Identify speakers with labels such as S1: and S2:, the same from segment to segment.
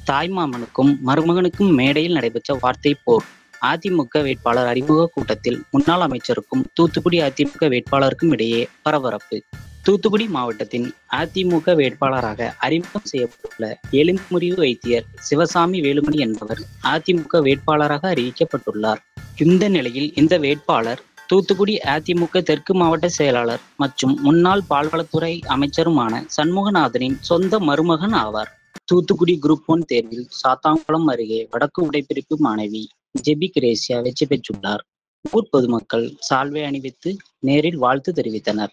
S1: தாய்மாமனுக்கும் மருமகனுக்கும் மேடையில் நடைபெற்ற வார்த்தை போர். அதிமுக வேட்பாளர் அறிமுக கூட்டத்தில் முன்னாள் அமைச்சருக்கும் தூத்துக்குடி அதிமுக வேட்பாளருக்கும் இடையே பரபரப்பு. தூத்துக்குடி மாவட்டத்தின் அதிமுக வேட்பாளராக அறிமுகம் செய்யப்பட்டுள்ள எலும்புமுறிவு வைத்தியர் சிவசாமி வேலுமணி என்பவர் அதிமுக வேட்பாளராக அறிவிக்கப்பட்டுள்ளார். இந்த நிலையில் இந்த வேட்பாளர் தூத்துக்குடி அதிமுக தெற்கு மாவட்ட செயலாளர் மற்றும் முன்னாள் பால்வளத்துறை அமைச்சருமான சண்முகநாதனின் சொந்த மருமகன் ஆவார். தூத்துக்குடி குரூப் 1 தேர்வில் சாத்தான்குளம் அருகே வடக்கு உடைப்பிரிப்பு மாணவி ஜெபி கிரேசியா வெற்றி பெற்றுள்ளார். ஊர் பொதுமக்கள் சால்வை அணிவித்து நேரில் வாழ்த்து தெரிவித்தனர்.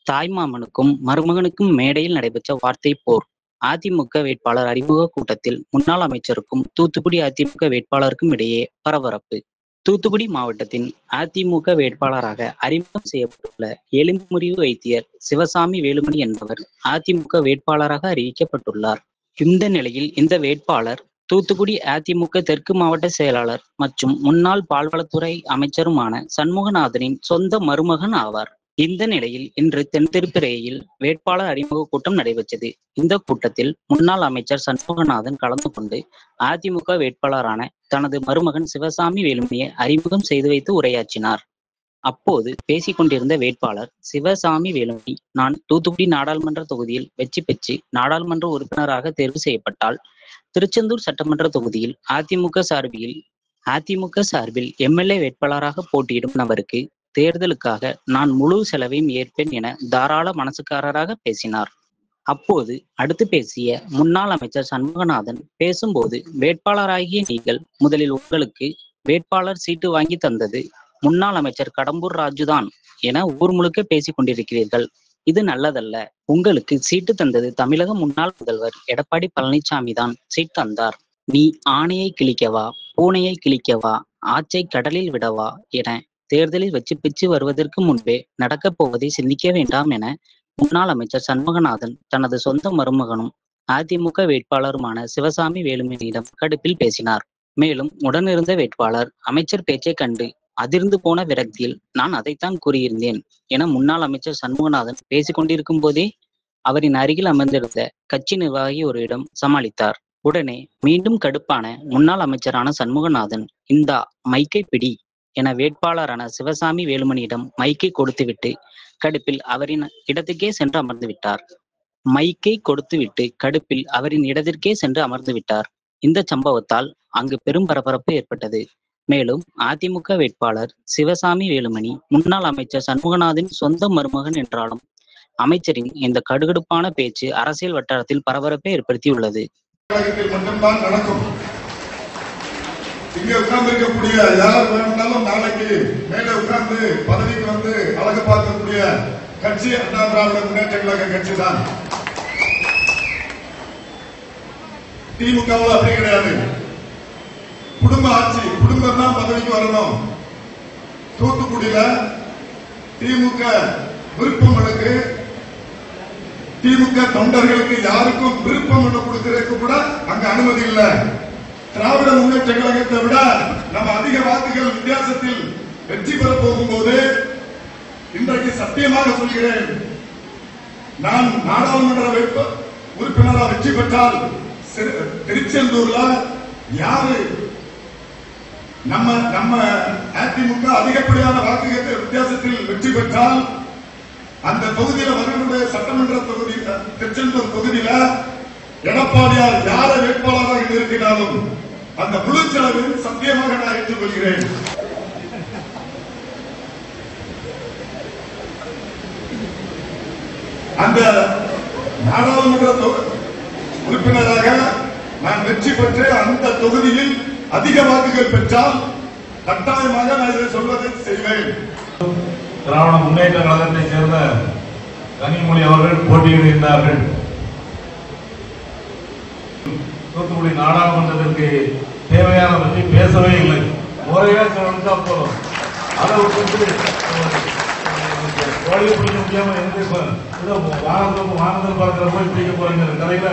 S1: தாய்மாமனுக்கும் மருமகனுக்கும் மேடையில் நடைபெற்ற வார்த்தை போர். அதிமுக வேட்பாளர் அறிமுக கூட்டத்தில் முன்னாள் அமைச்சருக்கும் தூத்துக்குடி அதிமுக வேட்பாளருக்கும் இடையே பரபரப்பு. தூத்துக்குடி மாவட்டத்தின் அதிமுக வேட்பாளராக அறிமுகம் செய்யப்பட்டுள்ள எலும்புமுறிவு வைத்தியர் சிவசாமி வேலுமணி என்பவர் அதிமுக வேட்பாளராக அறிவிக்கப்பட்டுள்ளார். இந்த நிலையில் இந்த வேட்பாளர் தூத்துக்குடி அதிமுக தெற்கு மாவட்ட செயலாளர் மற்றும் முன்னாள் பால்வளத்துறை அமைச்சருமான சண்முகநாதனின் சொந்த மருமகன் ஆவார். இந்த நிலையில் இன்று தென்திருப்பிரையில் வேட்பாளர் அறிமுக கூட்டம் நடைபெற்றது. இந்த கூட்டத்தில் முன்னாள் அமைச்சர் சண்முகநாதன் கலந்து கொண்டு அதிமுக வேட்பாளரான தனது மருமகன் சிவசாமி வேலுமணியை அறிமுகம் செய்து வைத்து உரையாற்றினார். அப்போது பேசிக் கொண்டிருந்த வேட்பாளர் சிவசாமி வேலுமணி, நான் தூத்துக்குடி நாடாளுமன்ற தொகுதியில் வெற்றி பெற்று நாடாளுமன்ற உறுப்பினராக தேர்வு செய்யப்பட்டால் திருச்செந்தூர் சட்டமன்ற தொகுதியில் அதிமுக சார்பில் எம்எல்ஏ வேட்பாளராக போட்டியிடும் நபருக்கு தேர்தலுக்காக நான் முழு செலவையும் ஏற்பேன் என தாராள மனசுக்காரராக பேசினார். அப்போது அடுத்து பேசிய முன்னாள் அமைச்சர் சண்முகநாதன் பேசும்போது, வேட்பாளராகிய நீங்கள் முதலில் உங்களுக்கு வேட்பாளர் சீட்டு வாங்கி தந்தது முன்னாள் அமைச்சர் கடம்பூர் ராஜுதான் என ஊர் முழுக்க பேசிக் கொண்டிருக்கிறீர்கள். இது நல்லதல்ல. உங்களுக்கு சீட்டு தந்தது தமிழக முன்னாள் முதல்வர் எடப்பாடி பழனிசாமி தான் சீட் தந்தார். நீ ஆணையை கிழிக்கவா, பூனையை கிழிக்கவா, ஆச்சை கடலில் விடவா என தேர்தலில் வெற்றி பெற்று வருவதற்கு முன்பே நடக்கப் போவதை சிந்திக்க வேண்டாம் என முன்னாள் அமைச்சர் சண்முகநாதன் தனது சொந்த மருமகனும் அதிமுக வேட்பாளருமான சிவசாமி வேலுமணியிடம் கடுப்பில் பேசினார். மேலும் உடனிருந்த வேட்பாளர் அமைச்சர் பேச்சை கண்டு அதிர்ந்து போன விரக்தியில், நான் அதைத்தான் கூறியிருந்தேன் என முன்னாள் அமைச்சர் சண்முகநாதன் பேசிக் கொண்டிருக்கும் போதே அவரின் அருகில் அமர்ந்திருந்த கட்சி நிர்வாகி ஒருவரிடம் சமாளித்தார். உடனே மீண்டும் கடுப்பான முன்னாள் அமைச்சரான சண்முகநாதன், இந்தா மைக்கை பிடி என வேட்பாளரான சிவசாமி வேலுமணியிடம் மைக்கை கொடுத்துவிட்டு கடுப்பில் அவரின் இடத்துக்கே சென்று அமர்ந்து விட்டார். இந்த சம்பவத்தால் அங்கு பெரும் பரபரப்பு ஏற்பட்டது. மேலும் அதிமுக வேட்பாளர் சிவசாமி வேலுமணி முன்னாள் அமைச்சர் சண்முகநாதன் சொந்த மருமகன் என்றாலும் அமைச்சரின் இந்த கடுகடுப்பான பேச்சு அரசியல் வட்டாரத்தில் பரபரப்பை ஏற்படுத்தியுள்ளது.
S2: இங்க உட்கார்ந்து இருக்கக்கூடிய யார் வேணும்னாலும் நாளைக்கு மேல உட்கார்ந்து பதவிக்கு வந்து அழகு பார்க்கக்கூடிய கட்சி அண்ணா திராவிட முன்னேற்ற கழக கட்சி தான். திமுகவில் அப்படி கிடையாது. குடும்ப ஆட்சி, குடும்பம் தான் பதவிக்கு வரணும். தூத்துக்குடியில திமுக விருப்பம் மனுக்கு, திமுக தொண்டர்களுக்கு யாருக்கும் விருப்பம் மனு கொடுக்கிறதுக்கு கூட அங்க அனுமதி இல்லை. திராவிட முன்னேற்ற கழகத்தை விட நம்ம அதிக வாக்குகள் வித்தியாசத்தில் வெற்றி பெற போகும்போது இன்றைக்கு சத்தியமாக சொல்கிறேன், நான் நாடாளுமன்ற உறுப்பினராக வெற்றி பெற்றால் திருச்செந்தூர்ல யாரு நம்ம அதிமுக அதிகப்படியான வாக்குகள் வித்தியாசத்தில் வெற்றி பெற்றால் அந்த தொகுதியில வரக்கூடிய சட்டமன்ற தொகுதி திருச்செந்தூர் தொகுதியில எடப்பாடியார் யார வேட்பாளராக இருக்கிறாலும் அந்த முழு செலவில் சத்தியமாக நான் ஏற்றுக்கொள்கிறேன். அந்த நாடாளுமன்ற உறுப்பினராக நான் வெற்றி பெற்று அந்த தொகுதியில் அதிக வாக்குகள் பெற்றால் கட்டாயமாக நான் இதை சொல்வதை செய்வேன்.
S3: திராவிட முன்னேற்ற கழகத்தை சேர்ந்த கனிமொழி அவர்கள் போட்டியிடுகின்றார்கள். தூத்துக்குடி நாடாளுமன்றத்திற்கு தேவையான பற்றி பேசவே இல்லை. முறையா சொல்லிட்டா போதும். அதை விட்டு கோழி பிடிக்க முடியாம வானத்தில் பார்க்கிற போய் பிடிக்க போறீங்க கதையில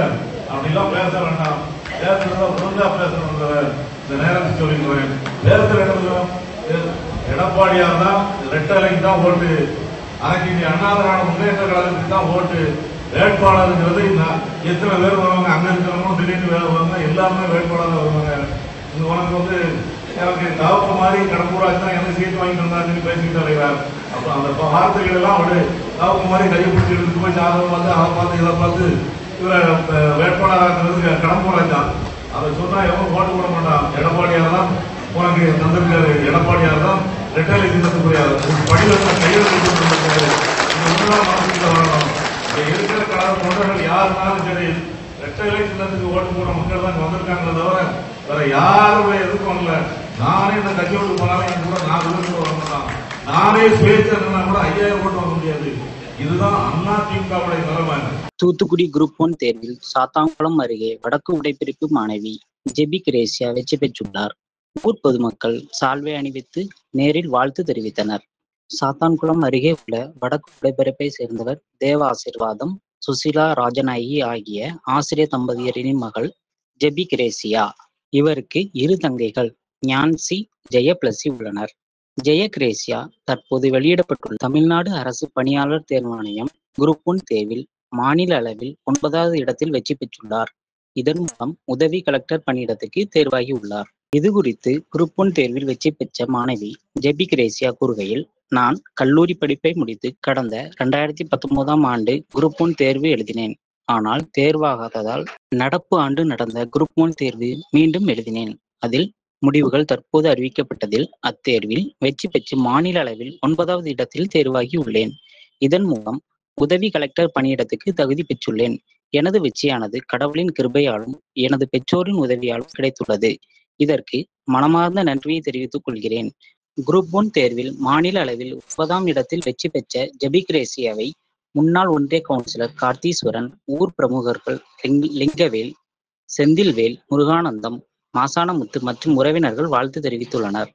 S3: அப்படிலாம் பேச வேண்டாம். பேசுறத ஒழுங்கா பேசணுன்ற இந்த நேரத்தில் சொல்லிக்கிறேன். பேசுற இடத்துல எடப்பாடியார் தான் ரெட்டலைக்கு தான் ஓட்டு, அனைத்து அண்ணா திராவிட முன்னேற்ற கழகத்துக்கு தான் ஓட்டு, வேட்பாளருங்கிறது எத்தனை பேர் வருவாங்க, அங்க இருக்கிறவங்களும் திடீர்னு வருவாங்க, எல்லாருமே வேட்பாளராக வருவாங்க. உனக்கு வந்து எனக்கு தவப்பு மாதிரி கடம்பூராஜ் தான் எனக்கு சீட்டு வாங்கி தந்தாருன்னு பேசிக்கிட்டு அலைகிறார். அப்போ அந்த வார்த்தைகள் எல்லாம் விட தவப்பு மாதிரி கையை பிடிச்சி எடுத்து போய் ஜாதகம் பார்த்து அதை பார்த்து இதை பார்த்து இவரை வேட்பாளராகிறது கடம்பூராஜ் தான். அதை சொன்னா எவரும் ஓட்டு போட மாட்டான். எடப்பாடியார் தான் உனக்கு தந்திருக்காரு, எடப்பாடியார் தான் ரெட்டலை சின்னத்துக்குரியாரு படிவத்தில் கையெழுத்து கொடுத்திருக்காரு. மனசுல வரணும். இருக்கிற கலர் தொண்டர்கள் யாருனாலும் சரி ரெட்டலை சின்னத்துக்கு ஓட்டு போட மக்கள் தான் வந்திருக்காங்களே தவிர வேற யாருடைய எதுக்கும் இல்லை. நானே இந்த கட்சியோடு போனாலும் என் கூட நான் விரும்பி வர மாட்டான். நானே சுயேட்சா கூட 5000 ஓட்டு வாங்க முடியாது. இதுதான் அதிமுகவுடைய நிலைமை.
S1: தூத்துக்குடி குரூப் 1 தேர்வில் சாத்தான்குளம் அருகே வடக்கு உடைப்பிரிப்பு மாணவி ஜெபி கிரேசியா வெற்றி பெற்றுள்ளார். ஊர் பொதுமக்கள் சால்வை அணிவித்து நேரில் வாழ்த்து தெரிவித்தனர். சாத்தான்குளம் அருகே உள்ள வடக்கு உடைப்பிரிப்பை சேர்ந்தவர் தேவ ஆசீர்வாதம், சுசிலா ராஜநாயகி ஆகிய ஆசிரியர் தம்பதியரின் மகள் ஜெபி கிரேசியா. இவருக்கு 2 தங்கைகள் ஞான்சி, ஜெயபிளஸி உள்ளனர். ஜெய கிரேசியா தற்போது வெளியிடப்பட்டுள்ள தமிழ்நாடு அரசு பணியாளர் தேர்வாணையம் குரூப் 1 தேர்வில் மாநில அளவில் 9வது இடத்தில் வெற்றி பெற்றுள்ளார். இதன் மூலம் உதவி கலெக்டர் பணியிடத்துக்கு தேர்வாகி உள்ளார். இது குறித்து குரூப் 1 தேர்வில் வெற்றி பெற்ற மாணவி ஜெபி கிரேசியா கூறுகையில், நான் கல்லூரி படிப்பை முடித்து கடந்த 2019ஆம் ஆண்டு குரூப் 1 தேர்வு எழுதினேன். ஆனால் தேர்வாகாததால் நடப்பு ஆண்டு நடந்த குரூப் 1 தேர்வு மீண்டும் எழுதினேன். அதில் முடிவுகள் தற்போது அறிவிக்கப்பட்டதில் அத்தேர்வில் வெற்றி பெற்று மாநில அளவில் 9வது இடத்தில் தேர்வாகி உள்ளேன். இதன் மூலம் உதவி கலெக்டர் பணியிடத்துக்கு தகுதி பெற்றுள்ளேன். எனது வெற்றியானது கடவுளின் கிருபையாலும் எனது பெற்றோரின் உதவியாலும் கிடைத்துள்ளது. இதற்கு மனமார்ந்த நன்றியை தெரிவித்துக் கொள்கிறேன். குரூப் 1 தேர்வில் மாநில அளவில் 9ஆம் இடத்தில் வெற்றி பெற்ற ஜெபி கிரேசியாவை முன்னாள் ஒன்றிய கவுன்சிலர் கார்த்தீஸ்வரன், ஊர் பிரமுகர்கள் லிங்கவேல், செந்தில்வேல், முருகானந்தம், மாசானமுத்து மற்றும் உறவினர்கள் வாழ்த்து தெரிவித்துள்ளனர்.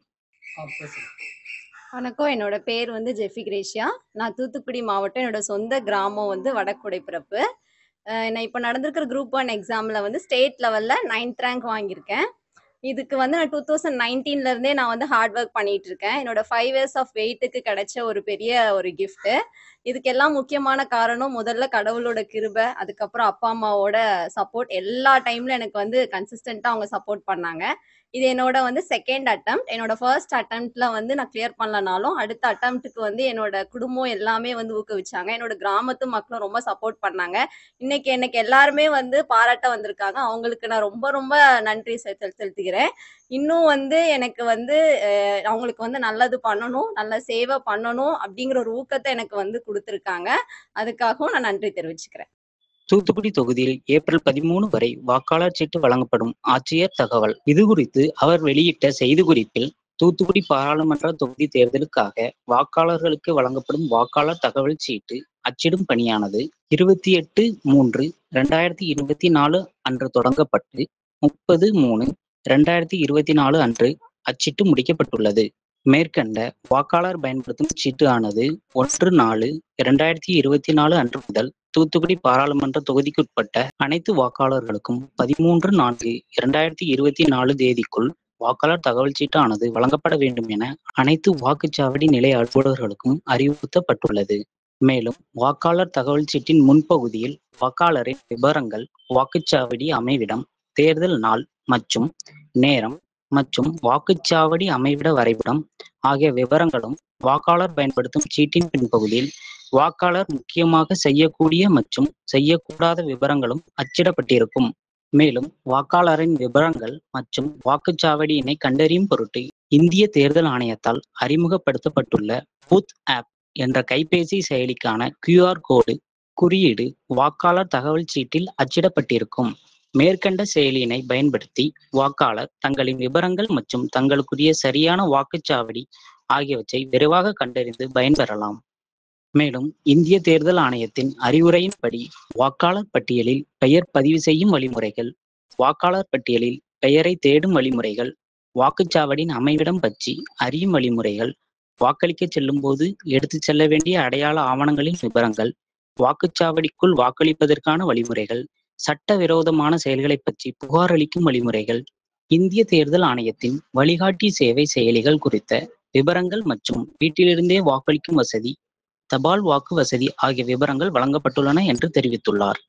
S4: வணக்கம், என்னோட பேர் வந்து ஜெஃபி கிரேசியா. நான் தூத்துக்குடி மாவட்டம். என்னோட சொந்த கிராமம் வந்து வடக்குடைப்பிறப்பு. நான் இப்போ நடந்திருக்கிற குரூப் 1 எக்ஸாமில் வந்து ஸ்டேட் லெவலில் 9th ரேங்க் வாங்கியிருக்கேன். இதுக்கு வந்து நான் 2019ல இருந்தே நான் வந்து ஹார்ட் ஒர்க் பண்ணிட்டு இருக்கேன். என்னோட 5 years ஆஃப் வெயிட்டுக்கு கிடைச்ச ஒரு பெரிய ஒரு கிஃப்ட். இதுக்கெல்லாம் முக்கியமான காரணம் முதல்ல கடவுளோட கிருபை, அதுக்கப்புறம் அப்பா அம்மாவோட சப்போர்ட். எல்லா டைம்ல எனக்கு வந்து கன்சிஸ்டண்டா அவங்க சப்போர்ட் பண்ணாங்க. இது என்னோட வந்து செகண்ட் அட்டெம்ப்ட். என்னோட ஃபர்ஸ்ட் அட்டெம்ப்ட்ல வந்து நான் கிளியர் பண்ணலனாலும் அடுத்த அட்டெம்ப்ட்டுக்கு வந்து என்னோட குடும்பம் எல்லாமே வந்து ஊக்குவிச்சாங்க. என்னோட கிராமத்து மக்களும் ரொம்ப சப்போர்ட் பண்ணாங்க. இன்னைக்கு எனக்கு எல்லாருமே வந்து பாராட்ட வந்திருக்காங்க. அவங்களுக்கு நான் ரொம்ப ரொம்ப நன்றி செலுத்துகிறேன். இன்னும் வந்து எனக்கு வந்து அவங்களுக்கு வந்து நல்லது பண்ணணும், நல்ல சேவை பண்ணணும் அப்படிங்கிற ஒரு ஊக்கத்தை எனக்கு வந்து கொடுத்துருக்காங்க. அதுக்காகவும் நான் நன்றி தெரிவிச்சுக்கிறேன்.
S1: தூத்துக்குடி தொகுதியில் ஏப்ரல் 13 வரை வாக்காளர் சீட்டு வழங்கப்படும் ஆட்சியர் தகவல். இது குறித்து அவர் வெளியிட்ட செய்திக்குறிப்பில், தூத்துக்குடி பாராளுமன்ற தொகுதி தேர்தலுக்காக வாக்காளர்களுக்கு வழங்கப்படும் வாக்காளர் தகவல் சீட்டு அச்சிடும் பணியானது 28/3/2024 அன்று தொடங்கப்பட்டு 30/3/2024 அன்று அச்சிட்டு முடிக்கப்பட்டுள்ளது. மேற்கண்ட வாக்காளர் பயன்படுத்தும் சீட்டு ஆனது 1/4/2024 அன்று முதல் தூத்துக்குடி பாராளுமன்ற தொகுதிக்குட்பட்ட அனைத்து வாக்காளர்களுக்கும் 13/4/2024 தேதிக்குள் வாக்காளர் தகவல் சீட்டு ஆனது வழங்கப்பட வேண்டும் என அனைத்து வாக்குச்சாவடி நிலைய அலுவலர்களுக்கும் அறிவுறுத்தப்பட்டுள்ளது. மேலும் வாக்காளர் தகவல் சீட்டின் முன்பகுதியில் வாக்காளரின் விவரங்கள், வாக்குச்சாவடி அமைவிடம், தேர்தல் நாள் மற்றும் நேரம் மற்றும் வாக்குச்சாவடி அமைவிட வரைபடம் ஆகிய விவரங்களும், வாக்காளர் பயன்படுத்தும் சீட்டின் பின்பகுதியில் வாக்காளர் முக்கியமாக செய்யக்கூடிய மற்றும் செய்யக்கூடாத விவரங்களும் அச்சிடப்பட்டிருக்கும். மேலும் வாக்காளரின் விவரங்கள் மற்றும் வாக்குச்சாவடியினை கண்டறியும் பொருட்டு இந்திய தேர்தல் ஆணையத்தால் அறிமுகப்படுத்தப்பட்டுள்ள பூத் ஆப் என்ற கைபேசி செயலிக்கான QR கோடு குறியீடு வாக்காளர் தகவல் சீட்டில் அச்சிடப்பட்டிருக்கும். மேற்கண்ட செயலியினை பயன்படுத்தி வாக்காளர் தங்களின் விவரங்கள் மற்றும் தங்களுக்குரிய சரியான வாக்குச்சாவடி ஆகியவற்றை விரைவாக கண்டறிந்து பயன்பெறலாம். மேலும் இந்திய தேர்தல் ஆணையத்தின் அறிவுரையின்படி வாக்காளர் பட்டியலில் பெயர் பதிவு செய்யும் வழிமுறைகள், வாக்காளர் பட்டியலில் பெயரை தேடும் வழிமுறைகள், வாக்குச்சாவடியின் அமைவிடம் பற்றி அறியும் வழிமுறைகள், வாக்களிக்க செல்லும் போது எடுத்து செல்ல வேண்டிய அடையாள ஆவணங்களின் விவரங்கள், வாக்குச்சாவடிக்குள் வாக்களிப்பதற்கான வழிமுறைகள், சட்டவிரோதமான செயல்களை பற்றி புகார் அளிக்கும் வழிமுறைகள், இந்திய தேர்தல் ஆணையத்தின் வழிகாட்டி சேவை செயலிகள் குறித்த விவரங்கள் மற்றும் வீட்டிலிருந்தே வாக்களிக்கும் வசதி தபால் வாக்கு வசதி ஆகிய விவரங்கள் வழங்கப்பட்டுள்ளன என்று தெரிவித்துள்ளார்.